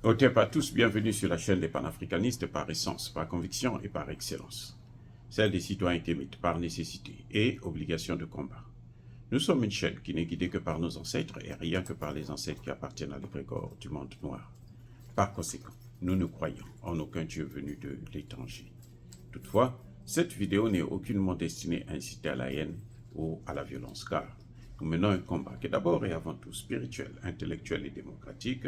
Au type à tous, bienvenue sur la chaîne des panafricanistes par essence, par conviction et par excellence. Celle des citoyens émites par nécessité et obligation de combat. Nous sommes une chaîne qui n'est guidée que par nos ancêtres et rien que par les ancêtres qui appartiennent à l'égrégore du monde noir. Par conséquent, nous ne croyons en aucun Dieu venu de l'étranger. Toutefois, cette vidéo n'est aucunement destinée à inciter à la haine ou à la violence, car nous menons un combat qui est d'abord et avant tout spirituel, intellectuel et démocratique.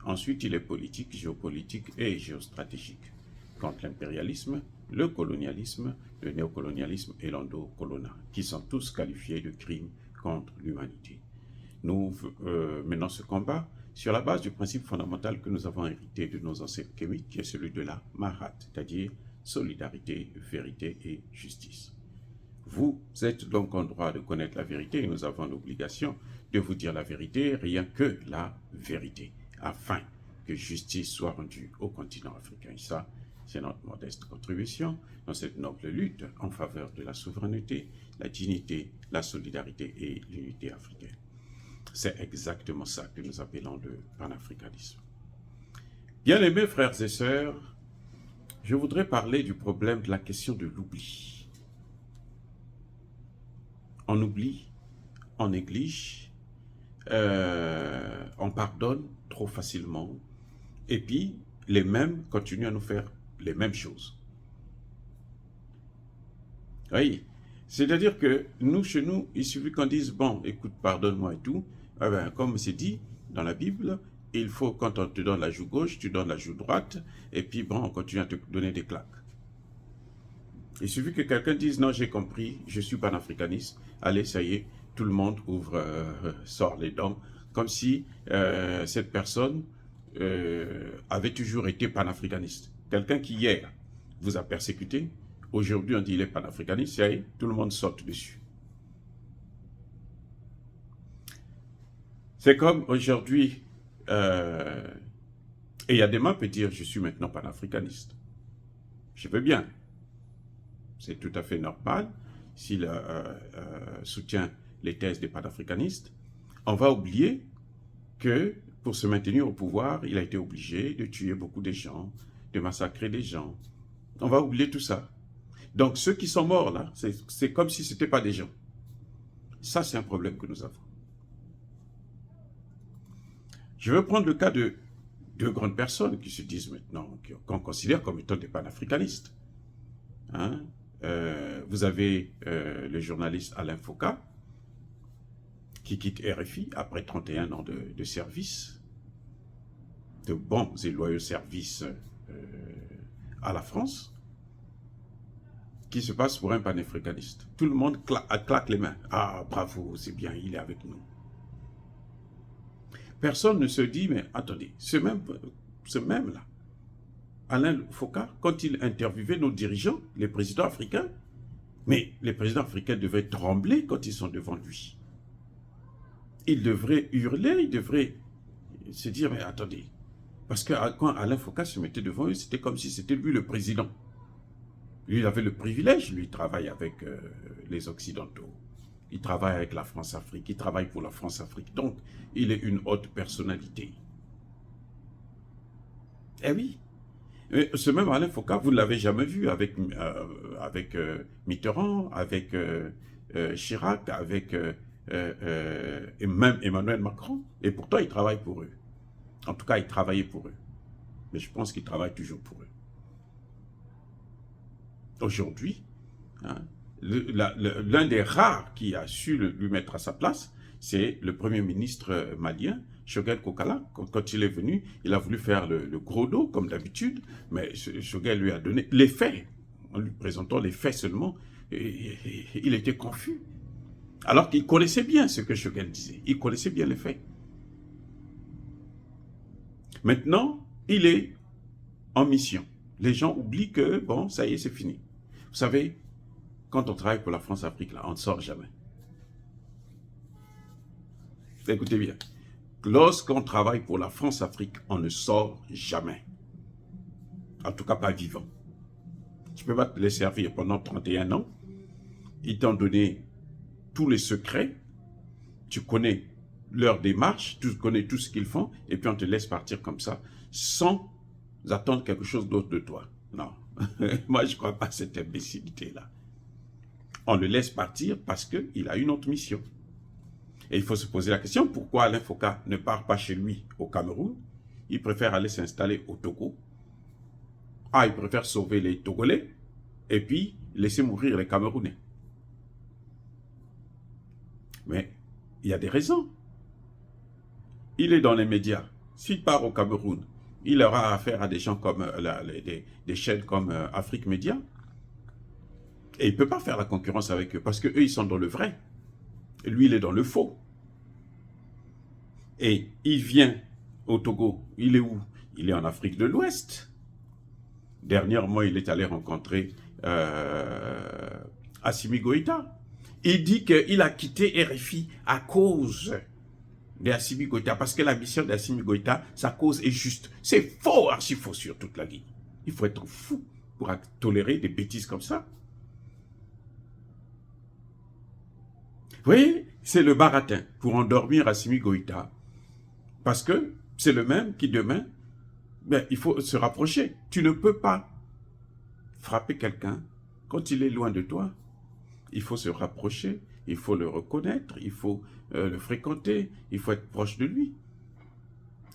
Ensuite, il est politique, géopolitique et géostratégique, contre l'impérialisme, le colonialisme, le néocolonialisme et l'endocolonat, qui sont tous qualifiés de crimes contre l'humanité. Nous menons ce combat sur la base du principe fondamental que nous avons hérité de nos ancêtres kémites, qui est celui de la Mahat, c'est-à-dire solidarité, vérité et justice. Vous êtes donc en droit de connaître la vérité et nous avons l'obligation de vous dire la vérité, rien que la vérité, afin que justice soit rendue au continent africain. Et ça, c'est notre modeste contribution dans cette noble lutte en faveur de la souveraineté, la dignité, la solidarité et l'unité africaine. C'est exactement ça que nous appelons le panafricanisme. Bien-aimés frères et sœurs, je voudrais parler du problème de la question de l'oubli. On oublie, on néglige, on pardonne trop facilement, et puis les mêmes continuent à nous faire les mêmes choses. Oui, c'est-à-dire que nous, chez nous, il suffit qu'on dise, bon, écoute, pardonne-moi et tout, eh bien, comme c'est dit dans la Bible, il faut, quand on te donne la joue gauche, tu donnes la joue droite, et puis bon, on continue à te donner des claques. Il suffit que quelqu'un dise, non, j'ai compris, je suis panafricaniste, allez, ça y est, tout le monde ouvre, sort les dents, comme si cette personne avait toujours été panafricaniste. Quelqu'un qui hier vous a persécuté, aujourd'hui on dit il est panafricaniste, ça y est, tout le monde saute dessus. C'est comme aujourd'hui, et Yadema peut dire je suis maintenant panafricaniste. Je veux bien. C'est tout à fait normal s'il soutient les thèses des panafricanistes. On va oublier que pour se maintenir au pouvoir, il a été obligé de tuer beaucoup de gens, de massacrer des gens. On va oublier tout ça. Donc ceux qui sont morts là, c'est comme si ce n'étaient pas des gens. Ça, c'est un problème que nous avons. Je veux prendre le cas de deux grandes personnes qui se disent maintenant, qu'on considère comme étant des panafricanistes. Hein? Vous avez le journaliste Alain Foucault, qui quitte RFI après 31 ans de service, de bons et loyaux services à la France, qui se passe pour un panafricaniste. Tout le monde claque les mains. Ah, bravo, c'est bien, il est avec nous. Personne ne se dit, mais attendez, ce même là, Alain Foucault, quand il interviewait nos dirigeants, les présidents africains, mais les présidents africains devaient trembler quand ils sont devant lui. Ils devraient hurler, ils devraient se dire, mais attendez, parce que quand Alain Foucault se mettait devant eux, c'était comme si c'était lui le président. Lui, il avait le privilège, lui, il travaille avec les Occidentaux. Il travaille avec la France-Afrique, il travaille pour la France-Afrique. Donc, il est une haute personnalité. Eh oui. Ce même Alain Foucault, vous ne l'avez jamais vu avec Mitterrand, avec Chirac, avec et même Emmanuel Macron. Et pourtant, il travaille pour eux. En tout cas, il travaillait pour eux. Mais je pense qu'il travaille toujours pour eux. Aujourd'hui, hein, l'un des rares qui a su lui mettre à sa place, c'est le premier ministre malien, Choguel Kokala. Quand il est venu, il a voulu faire le gros dos, comme d'habitude, mais Choguel lui a donné les faits. En lui présentant les faits seulement, il était confus. Alors qu'il connaissait bien ce que Choguel disait. Il connaissait bien les faits. Maintenant, il est en mission. Les gens oublient que, bon, ça y est, c'est fini. Vous savez, quand on travaille pour la France-Afrique, là, on ne sort jamais. Écoutez bien. Lorsqu'on travaille pour la France-Afrique, on ne sort jamais. En tout cas, pas vivant. Tu ne peux pas te les servir pendant 31 ans. Ils t'ont donné tous les secrets. Tu connais leur démarche, tu connais tout ce qu'ils font, et puis on te laisse partir comme ça, sans attendre quelque chose d'autre de toi. Non, moi je ne crois pas à cette imbécilité-là. On le laisse partir parce qu'il a une autre mission. Et il faut se poser la question, pourquoi Alain Foka ne part pas chez lui au Cameroun? Il préfère aller s'installer au Togo. Ah, il préfère sauver les Togolais et puis laisser mourir les Camerounais. Mais il y a des raisons. Il est dans les médias. S'il part au Cameroun, il aura affaire à des gens comme des chaînes comme Afrique Média. Et il ne peut pas faire la concurrence avec eux parce qu'eux, ils sont dans le vrai. Et lui, il est dans le faux. Et il vient au Togo. Il est où? Il est en Afrique de l'Ouest. Dernièrement, il est allé rencontrer Assimi Goïta. Il dit qu'il a quitté RFI à cause d'Assimi Goïta, parce que la mission d'Assimi Goïta, sa cause est juste. C'est faux, archi faux sur toute la ligne. Il faut être fou pour tolérer des bêtises comme ça. Vous voyez, c'est le baratin pour endormir Assimi Goïta. Parce que c'est le même qui demain, ben, il faut se rapprocher. Tu ne peux pas frapper quelqu'un quand il est loin de toi. Il faut se rapprocher, il faut le reconnaître, il faut le fréquenter, il faut être proche de lui.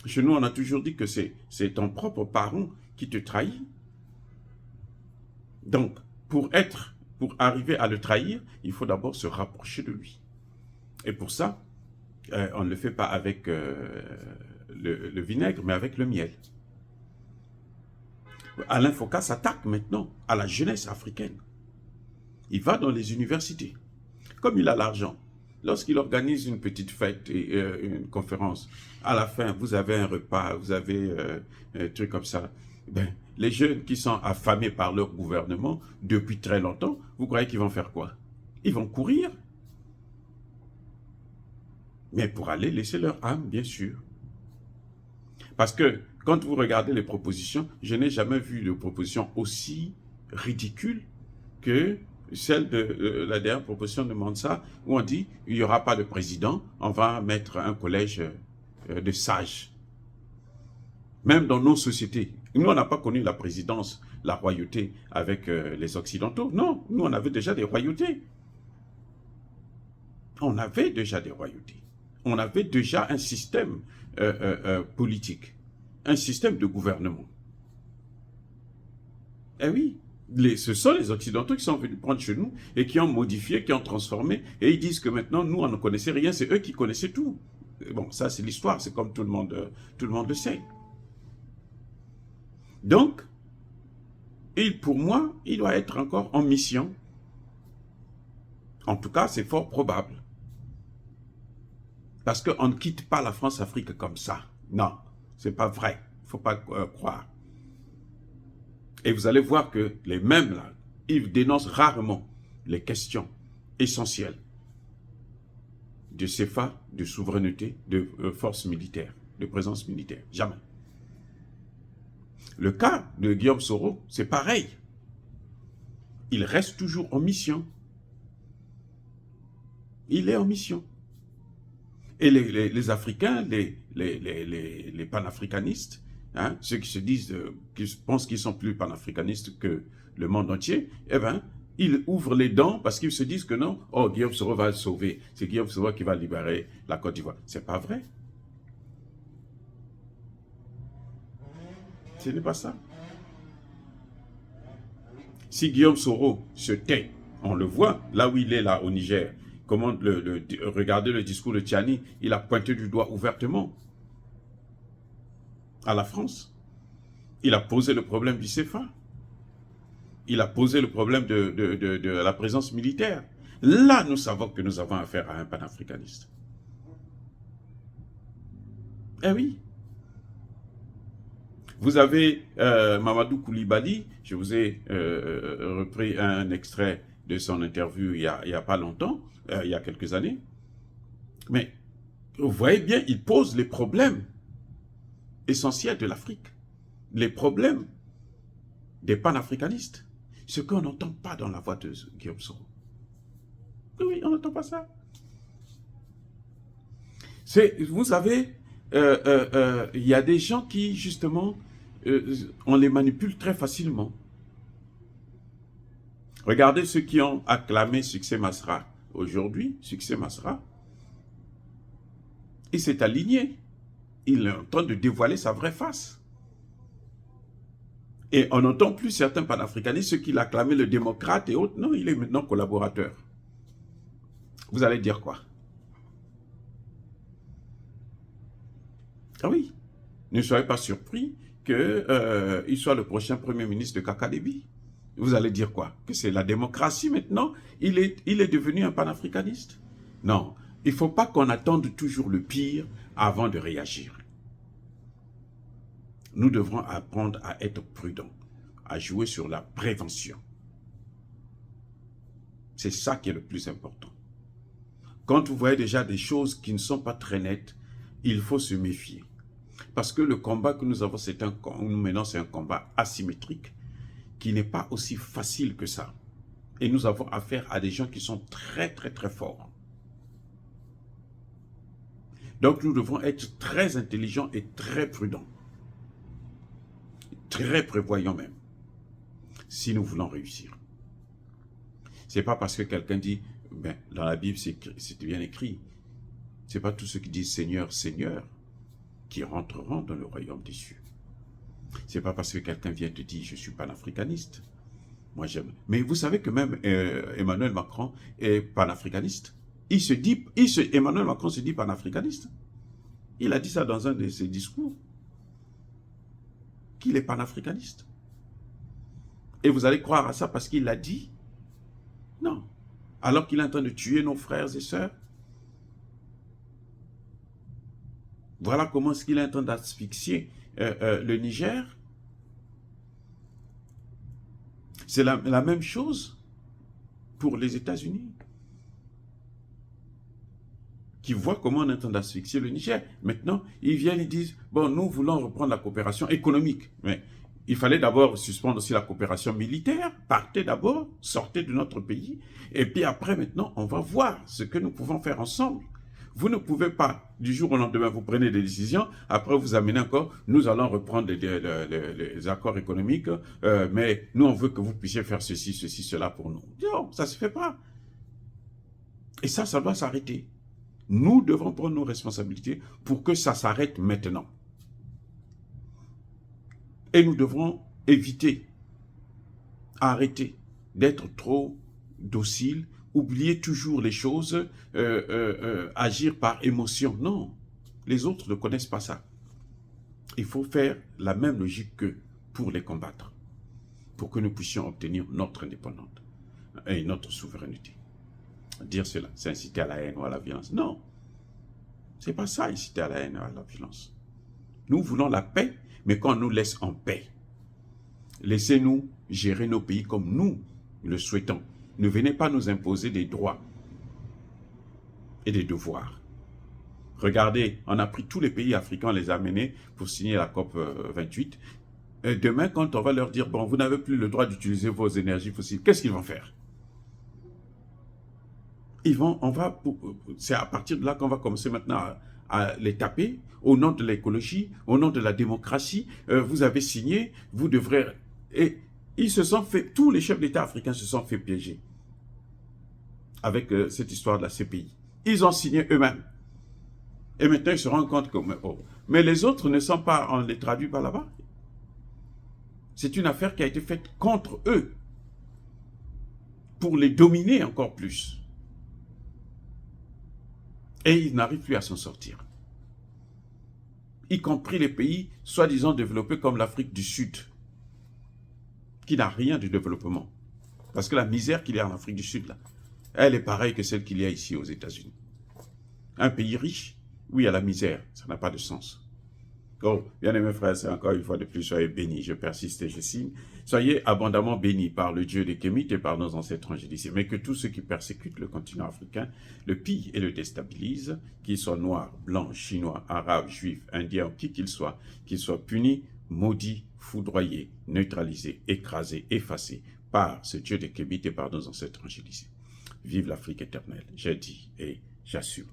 Chez nous, on a toujours dit que c'est ton propre parent qui te trahit. Donc, pour arriver à le trahir, il faut d'abord se rapprocher de lui. Et pour ça, on ne le fait pas avec le vinaigre, mais avec le miel. Alain Foka s'attaque maintenant à la jeunesse africaine. Il va dans les universités. Comme il a l'argent, lorsqu'il organise une petite fête et une conférence, à la fin, vous avez un repas, vous avez un truc comme ça. Ben, les jeunes qui sont affamés par leur gouvernement depuis très longtemps, vous croyez qu'ils vont faire quoi? Ils vont courir. Mais pour aller laisser leur âme, bien sûr. Parce que quand vous regardez les propositions, je n'ai jamais vu de proposition aussi ridicule que celle de la dernière proposition de Mansa, où on dit il n'y aura pas de président, on va mettre un collège de sages. Même dans nos sociétés, nous on n'a pas connu la présidence, la royauté avec les Occidentaux. Non, nous on avait déjà des royautés. On avait déjà des royautés. On avait déjà un système politique, un système de gouvernement. Eh oui, ce sont les Occidentaux qui sont venus prendre chez nous et qui ont modifié, qui ont transformé, et ils disent que maintenant, nous, on ne connaissait rien, c'est eux qui connaissaient tout. Et bon, ça, c'est l'histoire, c'est comme tout le monde le sait. Donc, pour moi, il doit être encore en mission. En tout cas, c'est fort probable. Parce qu'on ne quitte pas la France-Afrique comme ça. Non, c'est pas vrai. Il ne faut pas croire. Et vous allez voir que les mêmes, là, ils dénoncent rarement les questions essentielles de CFA, de souveraineté, de force militaire, de présence militaire. Jamais. Le cas de Guillaume Soro, c'est pareil. Il reste toujours en mission. Il est en mission. Et les Africains, les panafricanistes, hein, ceux qui se disent, qui pensent qu'ils sont plus panafricanistes que le monde entier, eh bien, ils ouvrent les dents parce qu'ils se disent que non, oh, Guillaume Soro va le sauver, c'est Guillaume Soro qui va libérer la Côte d'Ivoire. C'est pas vrai. Ce n'est pas ça. Si Guillaume Soro se tait, on le voit, là où il est, là, au Niger, comment regardez le discours de Tiani, il a pointé du doigt ouvertement à la France. Il a posé le problème du CFA. Il a posé le problème de la présence militaire. Là, nous savons que nous avons affaire à un panafricaniste. Eh oui. Vous avez Mamadou Koulibaly, je vous ai repris un extrait de son interview il y a pas longtemps, il y a quelques années. Mais vous voyez bien, il pose les problèmes essentiels de l'Afrique, les problèmes des panafricanistes, ce qu'on n'entend pas dans la voix de Guillaume Soro. Oui, on n'entend pas ça. Vous savez, il y a des gens qui, justement, on les manipule très facilement. Regardez ceux qui ont acclamé Succès Masra. Aujourd'hui, Succès Masra, il s'est aligné. Il est en train de dévoiler sa vraie face. Et on n'entend plus certains panafricanistes, ceux qui l'acclamaient le démocrate et autres. Non, il est maintenant collaborateur. Vous allez dire quoi? Ah oui, ne soyez pas surpris qu'il soit le prochain premier ministre de Kakadébi. Vous allez dire quoi? Que c'est la démocratie maintenant? Il est devenu un panafricaniste? Non, il ne faut pas qu'on attende toujours le pire avant de réagir. Nous devrons apprendre à être prudents, à jouer sur la prévention. C'est ça qui est le plus important. Quand vous voyez déjà des choses qui ne sont pas très nettes, il faut se méfier. Parce que le combat que nous avons, nous menons, c'est un combat asymétrique qui n'est pas aussi facile que ça. Et nous avons affaire à des gens qui sont très, très, très forts. Donc nous devons être très intelligents et très prudents. Très prévoyants même. Si nous voulons réussir. C'est pas parce que quelqu'un dit, ben, dans la Bible c'est bien écrit. C'est pas tous ceux qui disent Seigneur, Seigneur qui rentreront dans le royaume des cieux. C'est pas parce que quelqu'un vient te dire je suis panafricaniste. Moi j'aime. Mais vous savez que même Emmanuel Macron est panafricaniste. Emmanuel Macron se dit panafricaniste. Il a dit ça dans un de ses discours. Qu'il est panafricaniste. Et vous allez croire à ça parce qu'il l'a dit? Non. Alors qu'il est en train de tuer nos frères et sœurs. Voilà comment est-ce qu'il est en train d'asphyxier le Niger. C'est la même chose pour les États-Unis. Qui voient comment on est en train d'asphyxier le Niger. Maintenant, ils viennent et disent, bon, nous voulons reprendre la coopération économique. Mais il fallait d'abord suspendre aussi la coopération militaire. Partez d'abord, sortez de notre pays. Et puis après, maintenant, on va voir ce que nous pouvons faire ensemble. Vous ne pouvez pas, du jour au lendemain, vous prenez des décisions, après vous amenez encore, nous allons reprendre les accords économiques, mais nous, on veut que vous puissiez faire ceci, cela pour nous. Non, ça ne se fait pas. Et ça doit s'arrêter. Nous devons prendre nos responsabilités pour que ça s'arrête maintenant. Et nous devrons éviter, arrêter d'être trop dociles, oublier toujours les choses, agir par émotion. Non, les autres ne connaissent pas ça. Il faut faire la même logique qu'eux pour les combattre, pour que nous puissions obtenir notre indépendance et notre souveraineté. Dire cela, c'est inciter à la haine ou à la violence. Non, c'est pas ça, inciter à la haine ou à la violence. Nous voulons la paix, mais qu'on nous laisse en paix. Laissez-nous gérer nos pays comme nous le souhaitons. Ne venez pas nous imposer des droits et des devoirs. Regardez, on a pris tous les pays africains, on les a amenés pour signer la COP 28. Et demain, quand on va leur dire, bon, vous n'avez plus le droit d'utiliser vos énergies fossiles, qu'est-ce qu'ils vont faire? C'est à partir de là qu'on va commencer maintenant à les taper au nom de l'écologie, au nom de la démocratie. Vous avez signé, vous devrez... Et ils se sont fait, tous les chefs d'État africains se sont fait piéger avec cette histoire de la CPI. Ils ont signé eux-mêmes. Et maintenant, ils se rendent compte que... Mais les autres ne sont pas, on les traduit pas là-bas. C'est une affaire qui a été faite contre eux, pour les dominer encore plus. Et ils n'arrivent plus à s'en sortir. Y compris les pays soi-disant développés comme l'Afrique du Sud, qui n'a rien de développement. Parce que la misère qu'il y a en Afrique du Sud, là, elle est pareille que celle qu'il y a ici aux États-Unis. Un pays riche, où il y a la misère, ça n'a pas de sens. Oh, bien aimés frères, c'est encore une fois de plus, soyez bénis, je persiste et je signe. Soyez abondamment bénis par le Dieu des Kémites et par nos ancêtres angélicés. Mais que tous ceux qui persécutent le continent africain le pillent et le déstabilisent, qu'ils soient noirs, blancs, chinois, arabes, juifs, indiens ou qui qu'ils soient punis, maudits, foudroyés, neutralisés, écrasés, effacés par ce Dieu des Kémites et par nos ancêtres angélicés. Vive l'Afrique éternelle, j'ai dit et j'assume.